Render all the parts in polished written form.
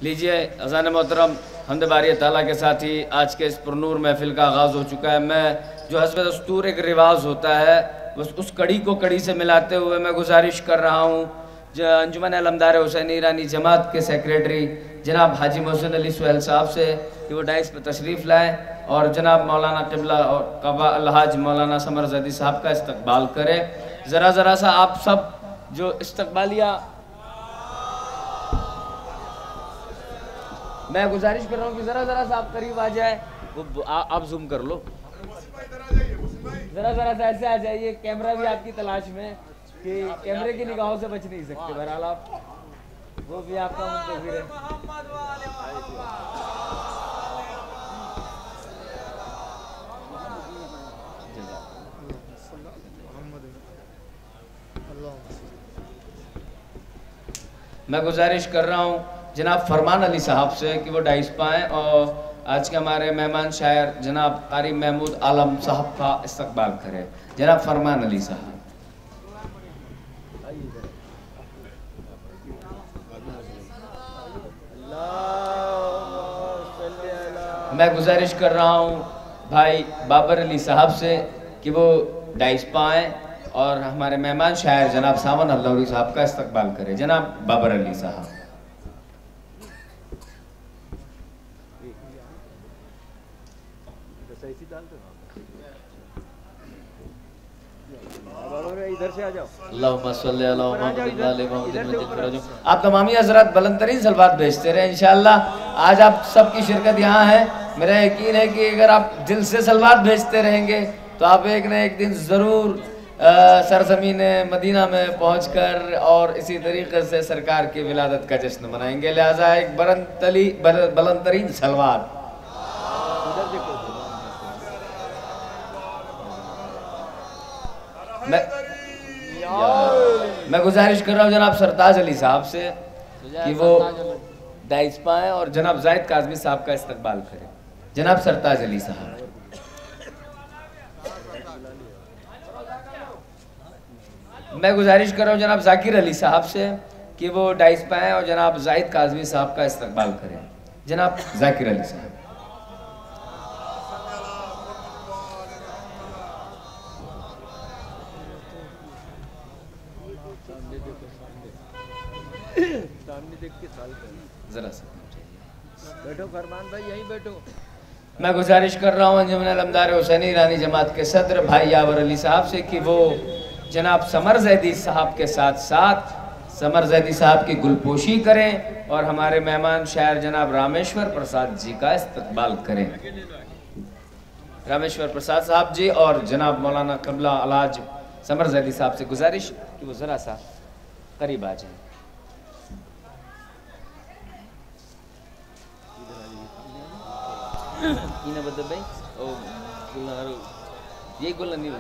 लीजिए अज़ान मोहतरम हमद बारी ताला के साथ ही आज के इस पुरनूर महफिल का आगाज़ हो चुका है। मैं जो हस्ब दस्तूर एक रिवाज होता है बस उस कड़ी को कड़ी से मिलाते हुए मैं गुजारिश कर रहा हूँ अंजुमन अलमदार हुसैनी ईरानी जमात के सेक्रेटरी जनाब हाजी मोहसिन अली सुहेल साहब से कि वो डाइस पर तशरीफ़ लाएँ और जनाब मौलाना क़िबला और कबा अलहाज मौलाना समर ज़ैदी साहब का इस्तकबाल करें। ज़रा सा आप सब जो इस्तकबालिया मैं गुजारिश कर रहा हूँ कि ज़रा सा आप करीब आ जाए। वो आप जूम कर लो, ज़रा सा ऐसे आ जाइए। कैमरा भी आपकी तलाश में कि कैमरे की निगाहों से बच नहीं सकते। बहरहाल आप वो भी आपका मुंतज़िर है। मैं गुजारिश कर रहा हूँ जनाब फरमान अली साहब से कि वो डाइस पाएँ और आज के हमारे मेहमान शायर जनाब कारी महमूद आलम साहब का इस्तकबाल करें। जनाब फरमान अली साहब। मैं गुजारिश कर रहा हूँ भाई बाबर अली साहब से कि वो डाइस पाएँ और हमारे मेहमान शायर जनाब सावन अल्लाहरी साहब का इस्तकबाल करें। जनाब बाबर अली साहब। इधर से आ जाओ। आप तमामी हज़रात बुलंद तरीन सलवात भेजते रहे इंशाअल्लाह। आज आप सबकी शिरकत यहाँ है। मेरा यकीन है कि अगर आप दिल से सलवात भेजते रहेंगे तो आप एक न एक दिन ज़रूर सरज़मीन मदीना में पहुँचकर और इसी तरीके से सरकार की विलादत का जश्न मनाएंगे। लिहाजा एक बुलंद तरीन सलवात। मैं गुजारिश कर रहा हूँ जनाब सरताज अली साहब से कि वो डाइस पाएँ और जनाब जाहिद काज़मी साहब का इस्तकबाल करें। जनाब सरताज अली साहब। मैं गुजारिश कर रहा हूँ जनाब जाकिर अली साहब से कि वो डाइस पाएँ और जनाब जाहिद काज़मी साहब का इस्तकबाल करें। जनाब जाकिर अली साहब। जरा सा बैठो फरमान भाई, यहीं बैठो। मैं गुजारिश कर रहा हूँ अंजुमन अलमदार हुसैनी ईरानी जमात के सदर भाई यावर अली साहब से कि वो जनाब समर ज़ैदी साहब के साथ साथ समर ज़ैदी साहब की गुलपोशी करें और हमारे मेहमान शायर जनाब रामेश्वर प्रसाद जी का इस्तकबाल करें। रामेश्वर प्रसाद साहब जी और जनाब मौलाना क़िबला अलहाज समर ज़ैदी साहब से गुजारिश कि वो ज़रा सा करीब आ जाए। भाई ये गुल नहीं हुई।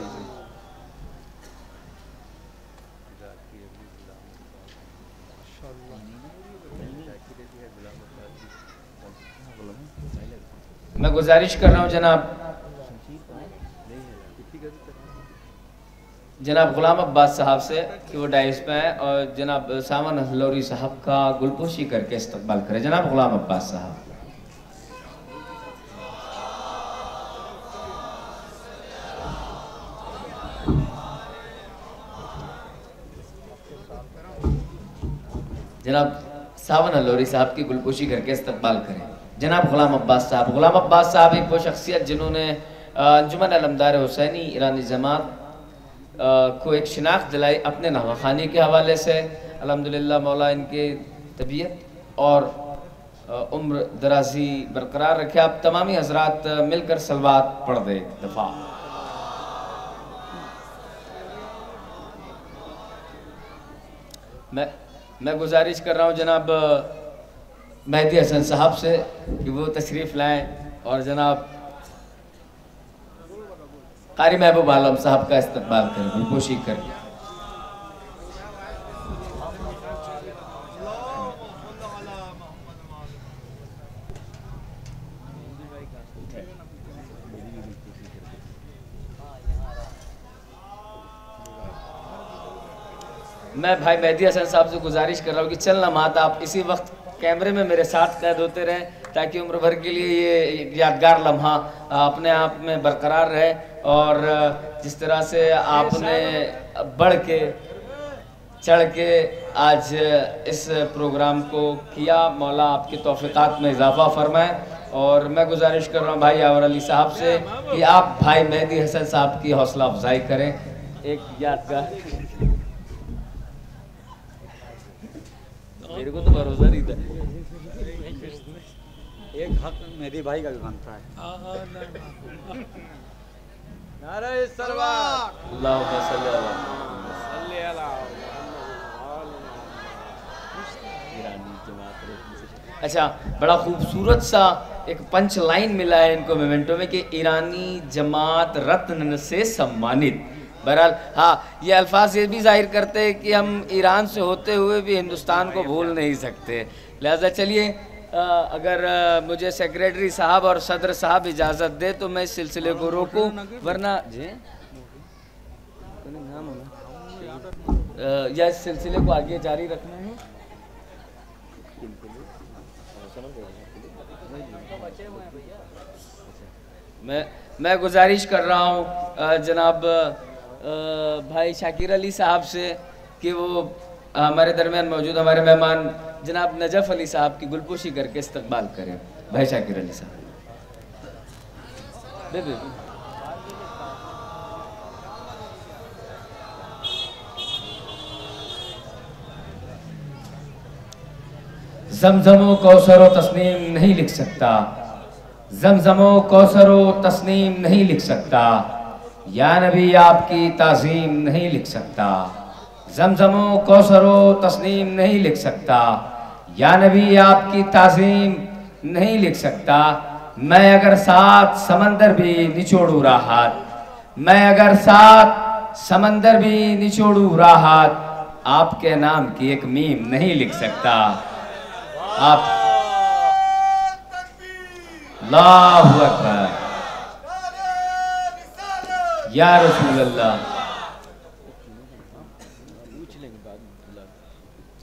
मैं गुजारिश कर रहा हूँ जनाब गुलाम अब्बास साहब से कि वो डाइस पे हैं और जनाब सावन अल्लाहरी साहब का गुलपोशी करके इस्तकबाल करें। जनाब गुलाम अब्बास साहब। जनाब सावन अल्लाहरी साहब की गुलपोशी करके इस्तकबाल करें। जनाब गुलाम अब्बास साहब। गुलाम अब्बास साहब एक वो शख्सियत जिन्होंने अंजुमन अलमदार हुसैनी ईरानी जमात को एक शिनाख्त दिलाई अपने नवाखानी के हवाले से। अल्हम्दुलिल्लाह मौला इनकी तबीयत और उम्र दराजी बरकरार रखे। आप तमामी हजरात मिलकर सलवात पढ़ दे एक दफ़ा। मैं गुजारिश कर रहा हूँ जनाब मेहदी हसन साहब से कि वो तशरीफ़ लाएँ और जनाब कारी महबूब आलम साहब का इस्तकबाल करें गुलपोशी करें। मैं भाई मेहदी हसन साहब से गुजारिश कर रहा हूँ कि चलना मात आप इसी वक्त कैमरे में मेरे साथ कैद होते रहें, ताकि उम्र भर के लिए ये यादगार लम्हा अपने आप में बरकरार रहे। और जिस तरह से आपने बढ़ के चढ़ के आज इस प्रोग्राम को किया, मौला आपके तौफीक़ात में इजाफ़ा फरमाए। और मैं गुजारिश कर रहा हूँ भाई यावर अली साहब से कि आप भाई मेहदी हसन साहब की हौसला अफजाई करें। एक यादगार, मेरे को तो भरोसा नहीं था, एक हक मेहदी भाई का भी बनता है। नारे सरवार अल्लाहुम्मा सल्ली अला ईरानी जमात। अच्छा, बड़ा खूबसूरत सा एक पंच लाइन मिला है इनको मोमेंटो में कि ईरानी जमात रत्न से सम्मानित। बहरहाल हाँ, ये अल्फाज ये भी जाहिर करते हैं कि हम ईरान से होते हुए भी हिंदुस्तान को भूल नहीं सकते। लिहाजा चलिए, अगर मुझे सेक्रेटरी साहब और सदर साहब इजाज़त दे तो मैं इस सिलसिले को रोकूं, वरना जी या इस सिलसिले को आगे जारी रखना है। मैं गुजारिश कर रहा हूँ जनाब भाई शाकिर अली साहब से कि वो हमारे दरमियान मौजूद हमारे मेहमान जनाब नजफ अली साहब की गुलपोशी करके इस्तकबाल करें। भाई शाकिर अली साहब दे दे। ज़मज़मो कौसरो तस्नीम नहीं लिख सकता, ज़मज़मो कौसरो तस्नीम नहीं लिख सकता, या नबी आपकी ताज़ीम नहीं लिख सकता। ज़मज़मो कौसरो तस्नीम नहीं लिख सकता, या नबी आपकी ताज़ीम नहीं लिख सकता। मैं अगर 7 समंदर भी निचोड़ू राहत, मैं अगर 7 समंदर भी निचोड़ू राहत, आपके नाम की एक मीम नहीं लिख सकता। आप अल्लाहु अकबर या रसूल अल्लाह।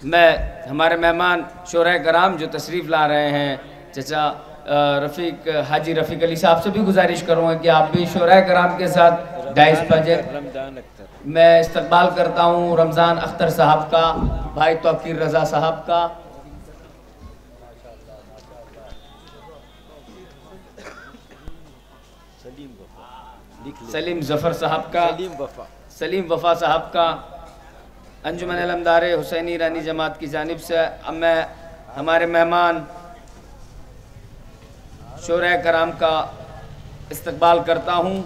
मैं हमारे मेहमान शोरा कराम जो तशरीफ़ ला रहे हैं चचा रफ़ीक हाजी रफ़ीक अली साहब से भी गुजारिश करूँगा कि आप भी शोरा कराम के साथ डाइस पर जाए। मैं इस्तकबाल करता हूँ रमज़ान अख्तर साहब का, भाई तौकीर रज़ा साहब का, सलीम ज़फ़र साहब का, सलीम वफ़ा साहब का, अंजुमन अलमदारे हुसैनी ईरानी जमात की जानिब से मैं हमारे मेहमान शोरा कराम का इस्तकबाल करता हूँ।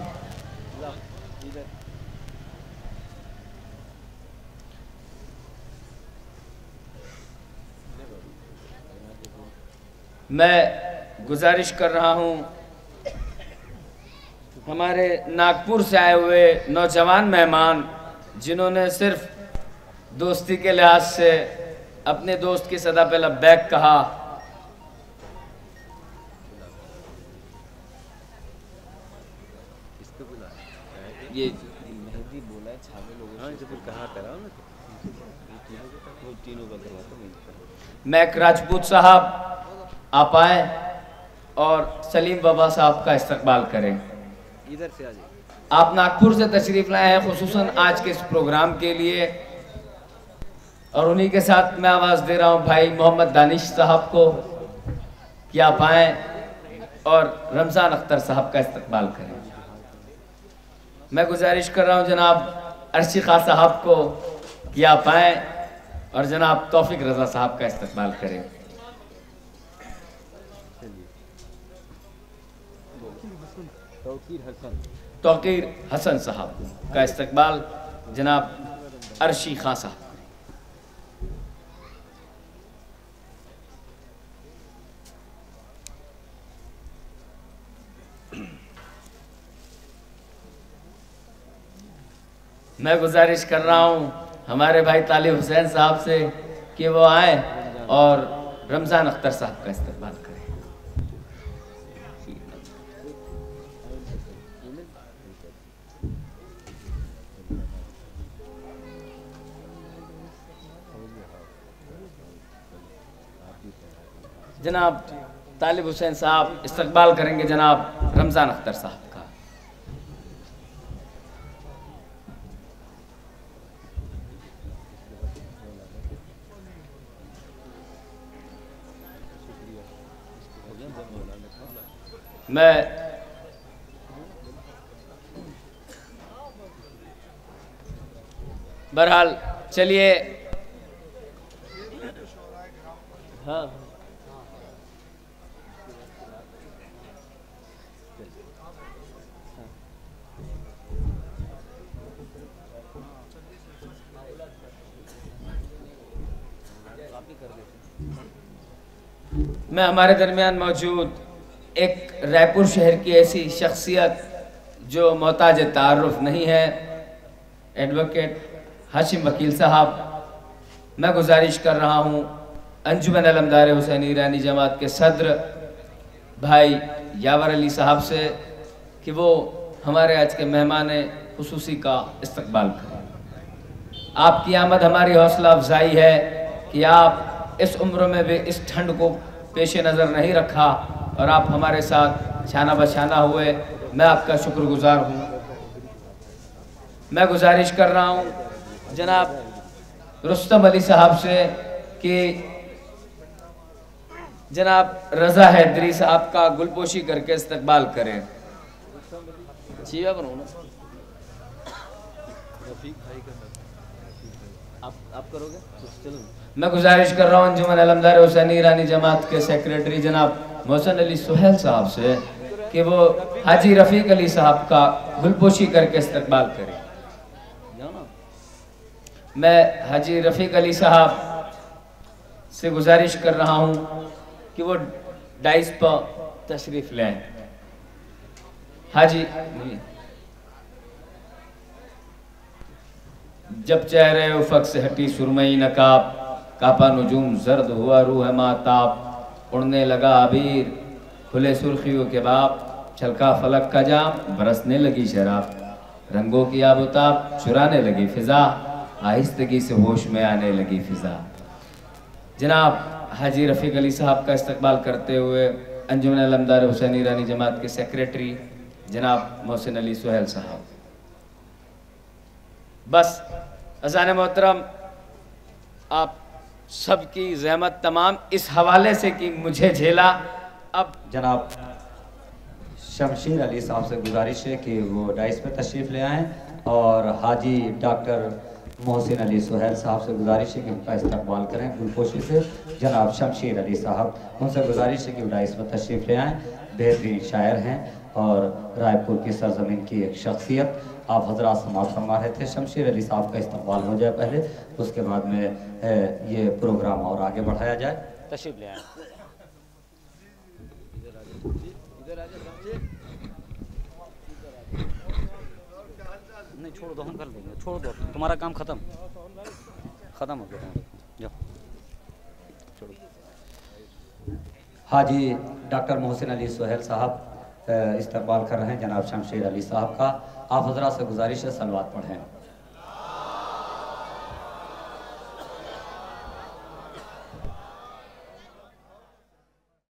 मैं गुजारिश कर रहा हूँ हमारे नागपुर से आए हुए नौजवान मेहमान जिन्होंने सिर्फ दोस्ती के लिहाज से अपने दोस्त की सदा पे लब्बैक कहा, ये मेहदी बोला है छावे लोगों से कहा करा मैक राजपूत साहब आप आए और सलीम बाबा साहब का इस्तकबाल करें। इधर से आ जाइए। आप नागपुर से तशरीफ लाए हैं खुसूसन आज के इस प्रोग्राम के लिए, और उन्हीं के साथ मैं आवाज़ दे रहा हूँ भाई मोहम्मद दानिश साहब को कि आप आएँ और रमज़ान अख्तर साहब का इस्तकबाल करें। मैं गुजारिश कर रहा हूँ जनाब अर्शी खां साहब को कि आप आएँ और जनाब तौफीक रज़ा साहब का इस्तकबाल करें। तौकीर हसन साहब का इस्तकबाल जनाब अर्शी खां साहब। मैं गुजारिश कर रहा हूँ हमारे भाई तालिब हुसैन साहब से कि वो आए और रमज़ान अख्तर साहब का इस्तकबाल करें। जनाब तालिब हुसैन साहब इस्तकबाल करेंगे जनाब रमज़ान अख्तर साहब का। मैं बहरहाल चलिए। हाँ मैं हमारे दरमियान मौजूद एक रायपुर शहर की ऐसी शख्सियत जो मोहताज तारुफ नहीं है, एडवोकेट हाशिम वकील साहब, मैं गुजारिश कर रहा हूँ अंजुमन अलमदार हुसैनी ईरानी जमात के सदर भाई यावर अली साहब से कि वो हमारे आज के मेहमान खुसूसी का इस्तकबाल करें। आपकी आमद हमारी हौसला अफजाई है कि आप इस उम्र में भी इस ठंड को पेश नज़र नहीं रखा और आप हमारे साथ शाना बशाना हुए। मैं आपका शुक्रगुजार हूँ। मैं गुजारिश कर रहा हूँ जनाब रुस्तम अली साहब से कि जनाब रज़ा हैदरी साहब का गुलपोशी करके इस्तकबाल करें। आप करोगे? चलो मैं गुजारिश कर रहा हूँ अंजुमन अलमदार हुसैनी ईरानी जमात के सेक्रेटरी जनाब मोहसिन अली सुहेल साहब से कि वो हाजी रफ़ीक अली साहब का गुलपोशी करके इस्तकबाल करें। मैं हाजी रफ़ीक अली साहब से गुजारिश कर रहा हूँ कि वो डाइस पर तशरीफ लें। हाजी जब चेहरे उफक से हटी सुरमई नकाब, कापा नुजूम जर्द हुआ रूह माताब, उड़ने लगा अबीर खुले सुर्खियों के बाप, छलका फलक का जाम बरसने लगी शराब, रंगों की आबोताब चुराने लगी फिजा, आहिस्तगी से होश में आने लगी फिजा। जनाब हाजी रफ़ीक अली साहब का इस्तकबाल करते हुए अंजुमन अलमदार हुसैनी ईरानी जमात के सेक्रेटरी जनाब मोहसिन अली सुहेल साहब। बस अज़ान मोहतरम आप सबकी ज़हमत तमाम इस हवाले से कि मुझे झेला। अब जनाब शमशीर अली साहब से गुजारिश है कि वो डाइस पर तशरीफ़ ले आएँ और हाजी डॉक्टर मोहसिन अली सुहेल साहब से गुजारिश है कि उनका इस्तकबाल करें गुलपोशी से। जनाब शमशीर अली साहब, उनसे गुजारिश है कि वो डाइस पर तशरीफ़ ले आएँ। बेहतरीन शायर हैं और रायपुर की सरजमीन की एक शख्सियत। आप हजरात समाअत फरमा रहे थे, शमशीर अली साहब का इस्तकबाल हो जाए पहले, उसके बाद में ये प्रोग्राम और आगे बढ़ाया जाए। तशरीफ़ ले आए। नहीं छोड़ दो, हम कर लेंगे, छोड़ दो, तुम्हारा काम ख़त्म हो गया, जाओ छोड़ो। हाजी डॉक्टर मोहसिन अली सुहेल साहब इस्तकबाल कर रहे हैं जनाब शमशीर अली साहब का। आप हजरात से गुजारिश है सलवात पढ़ें।